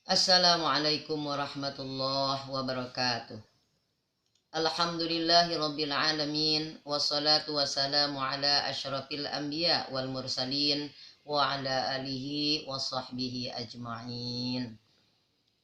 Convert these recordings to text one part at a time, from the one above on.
Assalamualaikum warahmatullahi wabarakatuh. Alhamdulillahi rabbil alamin. Wassalatu wassalamu ala asyrafil anbiya wal mursalin wa ala alihi wa sahbihi ajma'in.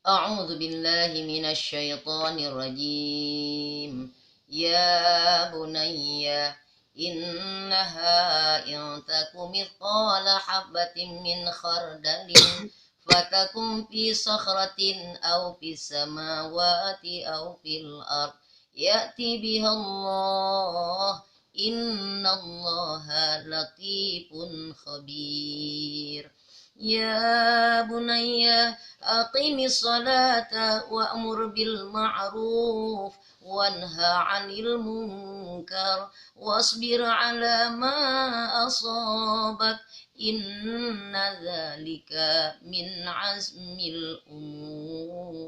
A'udzu billahi minasy syaithanir rajim. Ya bunayya innaha in takum mithqala habatin min khardalin fatakum fi sakhratin aw fis samawati aw fil ard ya'ti bihallah innallaha latifun khabir. Ya bunayya aqimis salata wa'mur bil ma'ruf wanha 'anil munkar wasbir 'ala ma asabak inna dzalika min azmil umur.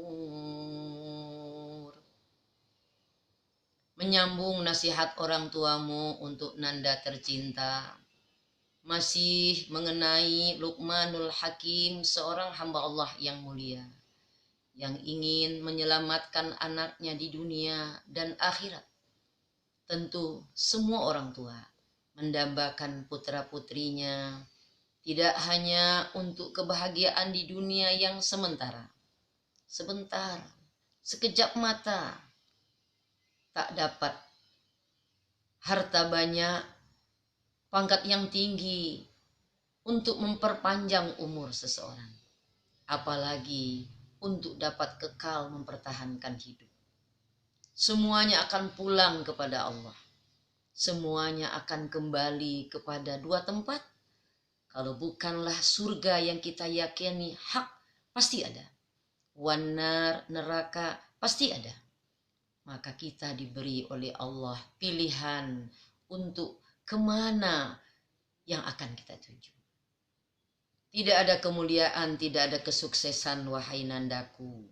Menyambung nasihat orang tuamu untuk Nanda tercinta, masih mengenai Luqmanul Hakim, seorang hamba Allah yang mulia yang ingin menyelamatkan anaknya di dunia dan akhirat. Tentu semua orang tua mendambakan putra-putrinya tidak hanya untuk kebahagiaan di dunia yang sementara, sebentar, sekejap mata, tak dapat harta banyak, pangkat yang tinggi untuk memperpanjang umur seseorang, apalagi untuk dapat kekal mempertahankan hidup. Semuanya akan pulang kepada Allah. Semuanya akan kembali kepada dua tempat. Kalau bukanlah surga yang kita yakini hak, pasti ada. Wanar, neraka, pasti ada. Maka kita diberi oleh Allah pilihan untuk kemana yang akan kita tuju. Tidak ada kemuliaan, tidak ada kesuksesan, wahai Nandaku.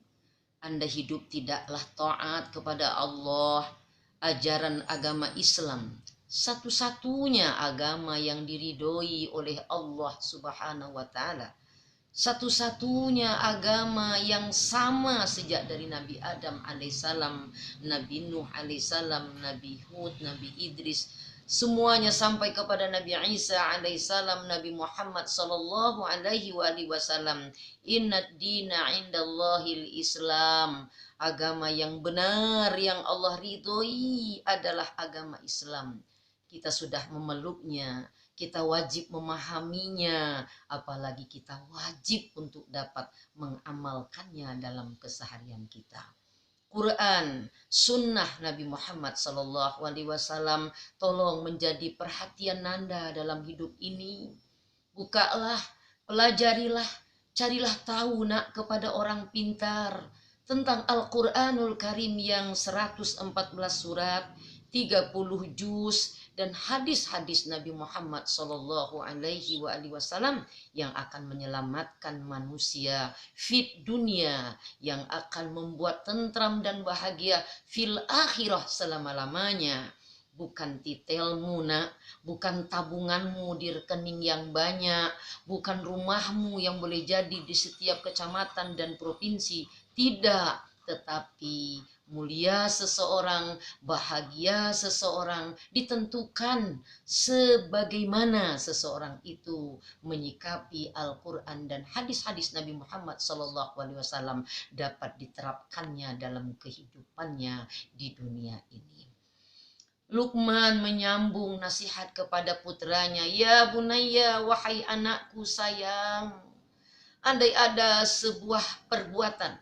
Anda hidup tidaklah taat kepada Allah, ajaran agama Islam, satu-satunya agama yang diridhoi oleh Allah Subhanahu wa taala. Satu-satunya agama yang sama sejak dari Nabi Adam alaihissalam, Nabi Nuh alaihissalam, Nabi Hud, Nabi Idris, semuanya sampai kepada Nabi Isa alaihissalam, Nabi Muhammad sallallahu alaihi wasallam. Innad dina indallahil Islam. Agama yang benar yang Allah ridhoi adalah agama Islam. Kita sudah memeluknya, kita wajib memahaminya, apalagi kita wajib untuk dapat mengamalkannya dalam keseharian kita. Quran, sunnah Nabi Muhammad sallallahu alaihi wasallam tolong menjadi perhatian Nanda dalam hidup ini. Bukalah, pelajarilah, carilah tahu nak kepada orang pintar tentang Al-Quranul Karim yang 114 surat, 30 juz, dan hadis-hadis Nabi Muhammad sallallahu alaihi wasallam yang akan menyelamatkan manusia fit dunia, yang akan membuat tentram dan bahagia fil akhirah selama-lamanya. Bukan titelmu nak, bukan tabunganmu di rekening yang banyak, bukan rumahmu yang boleh jadi di setiap kecamatan dan provinsi, tidak, tetapi mulia seseorang, bahagia seseorang ditentukan sebagaimana seseorang itu menyikapi Al-Quran dan hadis-hadis Nabi Muhammad SAW dapat diterapkannya dalam kehidupannya di dunia ini. Luqman menyambung nasihat kepada putranya, ya bunayya, wahai anakku sayang, andai ada sebuah perbuatan,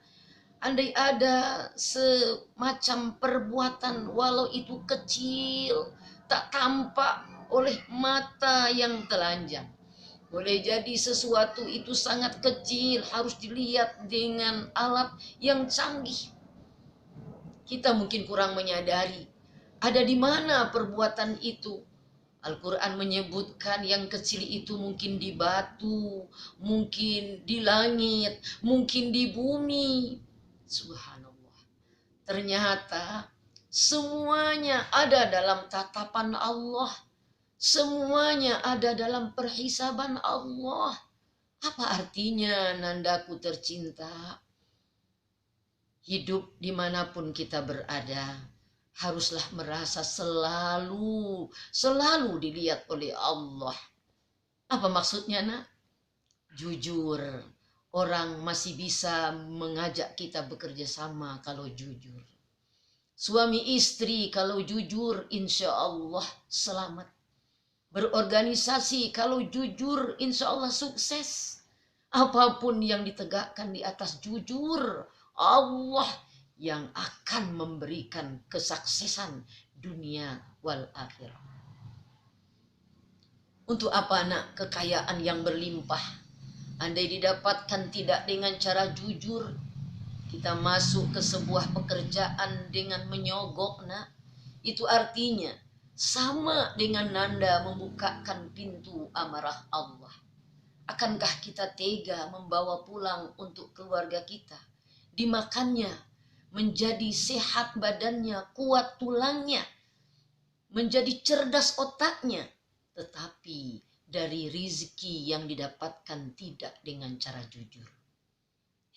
andai ada semacam perbuatan, walau itu kecil, tak tampak oleh mata yang telanjang. Boleh jadi sesuatu itu sangat kecil, harus dilihat dengan alat yang canggih. Kita mungkin kurang menyadari ada di mana perbuatan itu. Al-Quran menyebutkan yang kecil itu mungkin di batu, mungkin di langit, mungkin di bumi. Subhanallah. Ternyata semuanya ada dalam tatapan Allah. Semuanya ada dalam perhisaban Allah. Apa artinya Nandaku tercinta? Hidup dimanapun kita berada, haruslah merasa selalu dilihat oleh Allah. Apa maksudnya, nak? Jujur. Orang masih bisa mengajak kita bekerja sama kalau jujur. Suami istri kalau jujur, insya Allah selamat. Berorganisasi kalau jujur, insya Allah sukses. Apapun yang ditegakkan di atas jujur, Allah yang akan memberikan kesuksesan dunia wal akhirah. Untuk apa, nak, kekayaan yang berlimpah? Andai didapatkan tidak dengan cara jujur, kita masuk ke sebuah pekerjaan dengan menyogok, nak, itu artinya sama dengan nanda membukakan pintu amarah Allah. Akankah kita tega membawa pulang untuk keluarga kita? Dimakannya, menjadi sehat badannya, kuat tulangnya, menjadi cerdas otaknya. Tetapi dari rizki yang didapatkan tidak dengan cara jujur.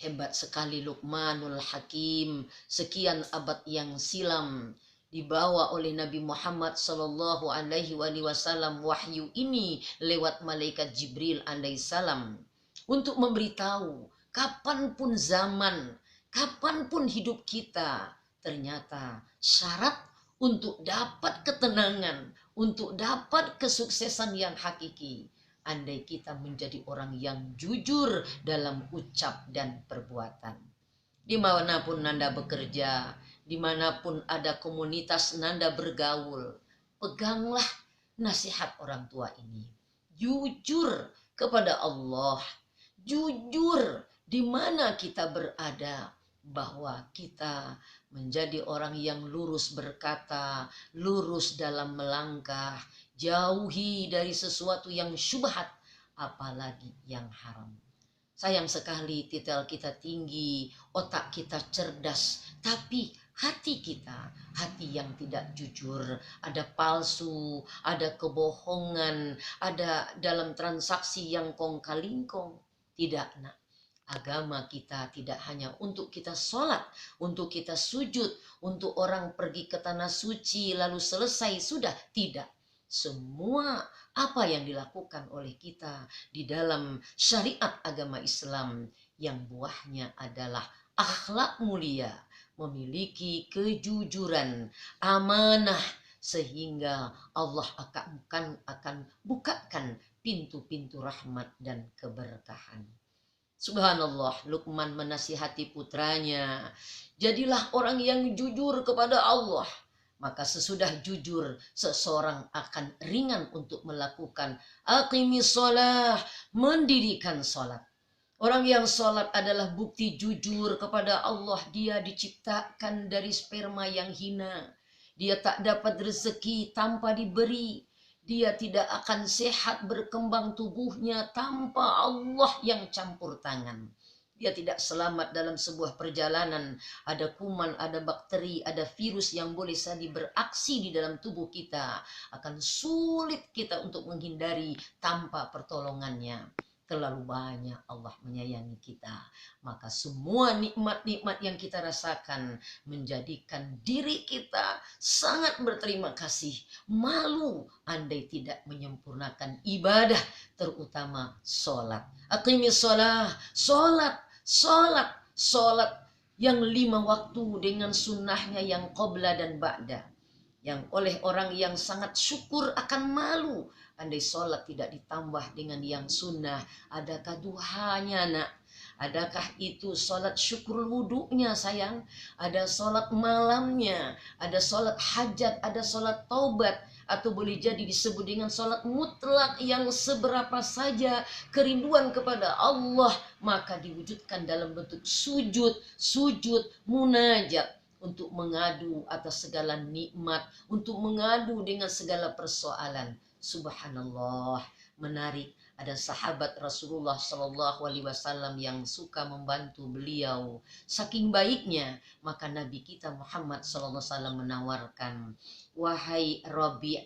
Hebat sekali Luqmanul Hakim, sekian abad yang silam dibawa oleh Nabi Muhammad sallallahu alaihi wasallam wahyu ini lewat malaikat Jibril alaihissalam untuk memberitahu kapanpun zaman, kapanpun hidup kita, ternyata syarat untuk dapat ketenangan, untuk dapat kesuksesan yang hakiki, andai kita menjadi orang yang jujur dalam ucap dan perbuatan. Dimanapun Nanda bekerja, dimanapun ada komunitas Nanda bergaul, peganglah nasihat orang tua ini. Jujur kepada Allah, jujur di mana kita berada, bahwa kita menjadi orang yang lurus berkata, lurus dalam melangkah, jauhi dari sesuatu yang syubhat, apalagi yang haram. Sayang sekali titel kita tinggi, otak kita cerdas, tapi hati kita, hati yang tidak jujur, ada palsu, ada kebohongan, ada dalam transaksi yang kong-kalingkong. Tidak, nak. Agama kita tidak hanya untuk kita sholat, untuk kita sujud, untuk orang pergi ke tanah suci lalu selesai sudah. Tidak. Semua apa yang dilakukan oleh kita di dalam syariat agama Islam yang buahnya adalah akhlak mulia, memiliki kejujuran, amanah, sehingga Allah akan bukakan pintu-pintu rahmat dan keberkahan. Subhanallah, Luqman menasihati putranya, jadilah orang yang jujur kepada Allah. Maka sesudah jujur, seseorang akan ringan untuk melakukan aqimis shalah, mendirikan salat. Orang yang salat adalah bukti jujur kepada Allah. Dia diciptakan dari sperma yang hina. Dia tak dapat rezeki tanpa diberi. Dia tidak akan sehat berkembang tubuhnya tanpa Allah yang campur tangan. Dia tidak selamat dalam sebuah perjalanan. Ada kuman, ada bakteri, ada virus yang boleh saja beraksi di dalam tubuh kita. Akan sulit kita untuk menghindari tanpa pertolongannya. Terlalu banyak Allah menyayangi kita. Maka semua nikmat-nikmat yang kita rasakan menjadikan diri kita sangat berterima kasih. Malu andai tidak menyempurnakan ibadah, terutama sholat. Aqimis sholah, sholat yang 5 waktu dengan sunnahnya yang qobla dan ba'da. Yang oleh orang yang sangat syukur akan malu andai sholat tidak ditambah dengan yang sunnah. Adakah duhanya, nak? Adakah itu sholat syukur wuduknya, sayang? Ada sholat malamnya, ada sholat hajat, ada sholat taubat, atau boleh jadi disebut dengan sholat mutlak yang seberapa saja kerinduan kepada Allah maka diwujudkan dalam bentuk sujud munajat, untuk mengadu atas segala nikmat, untuk mengadu dengan segala persoalan. Subhanallah, menarik. Ada sahabat Rasulullah Shallallahu Alaihi Wasallam yang suka membantu beliau. Saking baiknya, maka Nabi kita Muhammad Shallallahu Alaihi Wasallam menawarkan, wahai Rabi',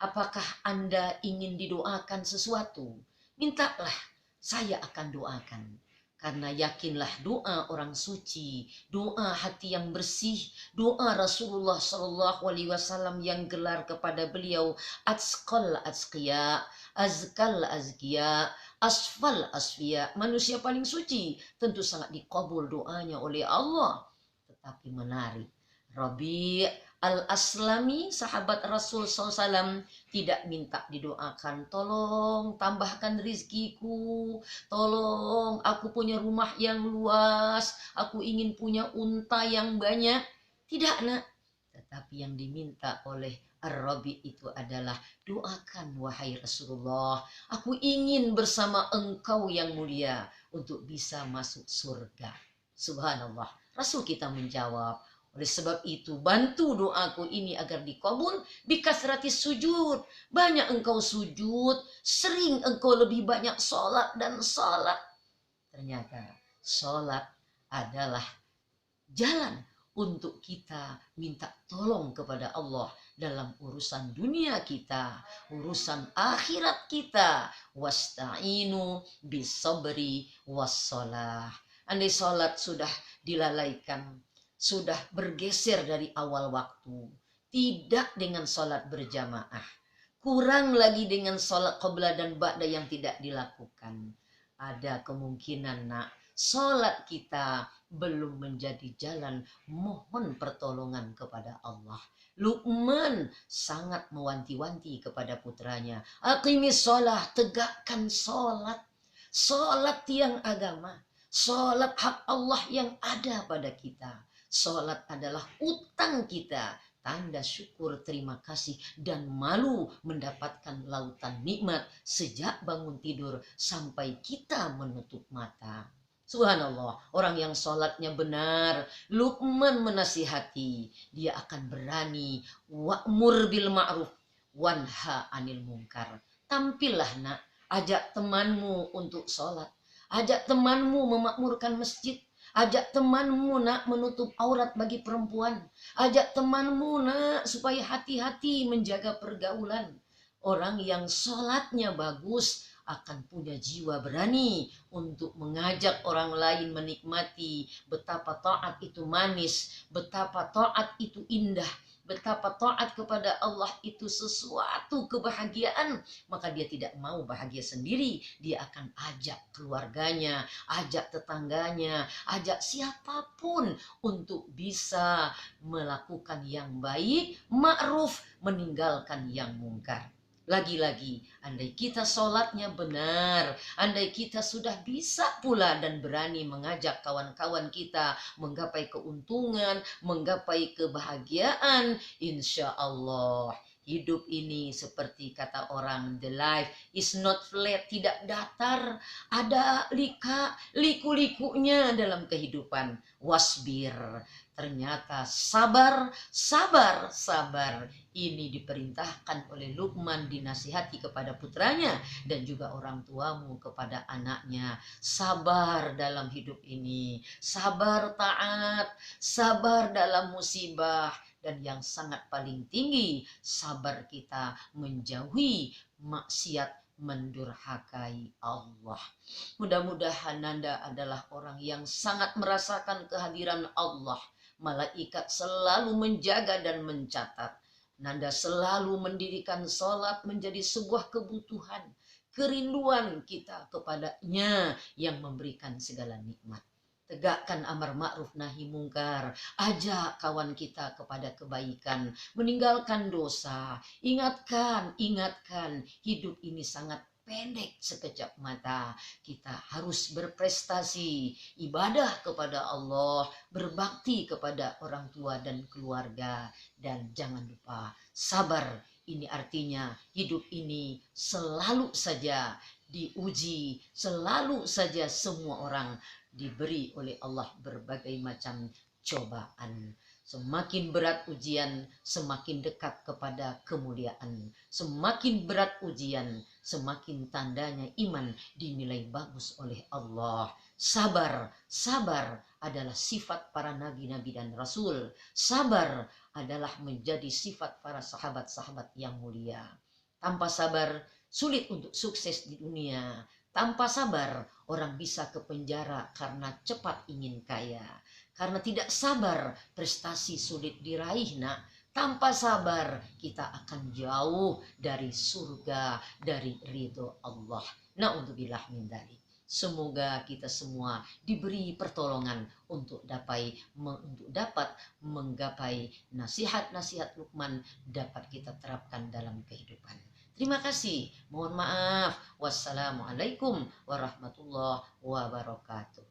apakah Anda ingin didoakan sesuatu? Mintalah, saya akan doakan. Karena yakinlah doa orang suci, doa hati yang bersih, doa Rasulullah Shallallahu Alaihi Wasallam yang gelar kepada beliau, atqal azkiya, azkal azkiya, asfal asfiya, manusia paling suci, tentu sangat dikabul doanya oleh Allah. Tetapi menarik, Rabi' al-Aslami, sahabat Rasul SAW, tidak minta didoakan, tolong tambahkan rizkiku, tolong aku punya rumah yang luas, aku ingin punya unta yang banyak. Tidak, nak. Tetapi yang diminta oleh Ar-Rabi itu adalah, doakan wahai Rasulullah, aku ingin bersama engkau yang mulia untuk bisa masuk surga. Subhanallah. Rasul kita menjawab, oleh sebab itu bantu doaku ini agar dikabul bikasrati sujud. Banyak engkau sujud, sering engkau lebih banyak sholat dan sholat. Ternyata sholat adalah jalan untuk kita minta tolong kepada Allah dalam urusan dunia kita, urusan akhirat kita. Wasta'inu bisabri wassalah. Andai sholat sudah dilalaikan, sudah bergeser dari awal waktu, tidak dengan sholat berjamaah, kurang lagi dengan sholat qabla dan ba'da yang tidak dilakukan, ada kemungkinan, nak, sholat kita belum menjadi jalan mohon pertolongan kepada Allah. Luqman sangat mewanti-wanti kepada putranya, aqimis sholat, tegakkan sholat. Sholat tiang agama, sholat hak Allah yang ada pada kita. Sholat adalah utang kita, tanda syukur, terima kasih, dan malu mendapatkan lautan nikmat sejak bangun tidur sampai kita menutup mata. Subhanallah, orang yang sholatnya benar, Luqman menasihati, dia akan berani wa'mur bil ma'ruf wanha anil munkar. Tampillah, nak, ajak temanmu untuk sholat, ajak temanmu memakmurkan masjid, ajak temanmu, nak, menutup aurat bagi perempuan, ajak temanmu, nak, supaya hati-hati menjaga pergaulan. Orang yang sholatnya bagus akan punya jiwa berani untuk mengajak orang lain menikmati betapa taat itu manis, betapa taat itu indah, betapa taat kepada Allah itu sesuatu kebahagiaan. Maka dia tidak mau bahagia sendiri, dia akan ajak keluarganya, ajak tetangganya, ajak siapapun untuk bisa melakukan yang baik, ma'ruf, meninggalkan yang mungkar. Lagi-lagi, andai kita sholatnya benar, andai kita sudah bisa pula dan berani mengajak kawan-kawan kita menggapai keuntungan, menggapai kebahagiaan, insya Allah hidup ini seperti kata orang, the life is not flat, tidak datar, ada liku-likunya dalam kehidupan. Wasbir, ternyata sabar, sabar, sabar. Ini diperintahkan oleh Luqman, dinasihati kepada putranya, dan juga orang tuamu kepada anaknya. Sabar dalam hidup ini, sabar taat, sabar dalam musibah, dan yang sangat paling tinggi, sabar kita menjauhi maksiat, mendurhakai Allah. Mudah-mudahan Nanda adalah orang yang sangat merasakan kehadiran Allah. Malaikat selalu menjaga dan mencatat. Nanda selalu mendirikan sholat menjadi sebuah kebutuhan, kerinduan kita kepadanya yang memberikan segala nikmat. Tegakkan amar ma'ruf nahi mungkar, ajak kawan kita kepada kebaikan, meninggalkan dosa. Ingatkan, hidup ini sangat pendek, sekejap mata. Kita harus berprestasi, ibadah kepada Allah, berbakti kepada orang tua dan keluarga, dan jangan lupa sabar. Ini artinya hidup ini selalu saja diuji, selalu saja semua orang diberi oleh Allah berbagai macam cobaan. Semakin berat ujian, semakin dekat kepada kemuliaan. Semakin berat ujian, semakin tandanya iman dinilai bagus oleh Allah. Sabar, sabar adalah sifat para nabi-nabi dan rasul. Sabar adalah menjadi sifat para sahabat-sahabat yang mulia. Tanpa sabar, sulit untuk sukses di dunia. Tanpa sabar, orang bisa ke penjara karena cepat ingin kaya. Karena tidak sabar, prestasi sulit diraih, nak. Tanpa sabar, kita akan jauh dari surga, dari ridho Allah. Na'udzubillah min dzalik. Semoga kita semua diberi pertolongan untuk dapat menggapai nasihat-nasihat Luqman dapat kita terapkan dalam kehidupan. Terima kasih. Mohon maaf. Wassalamualaikum warahmatullahi wabarakatuh.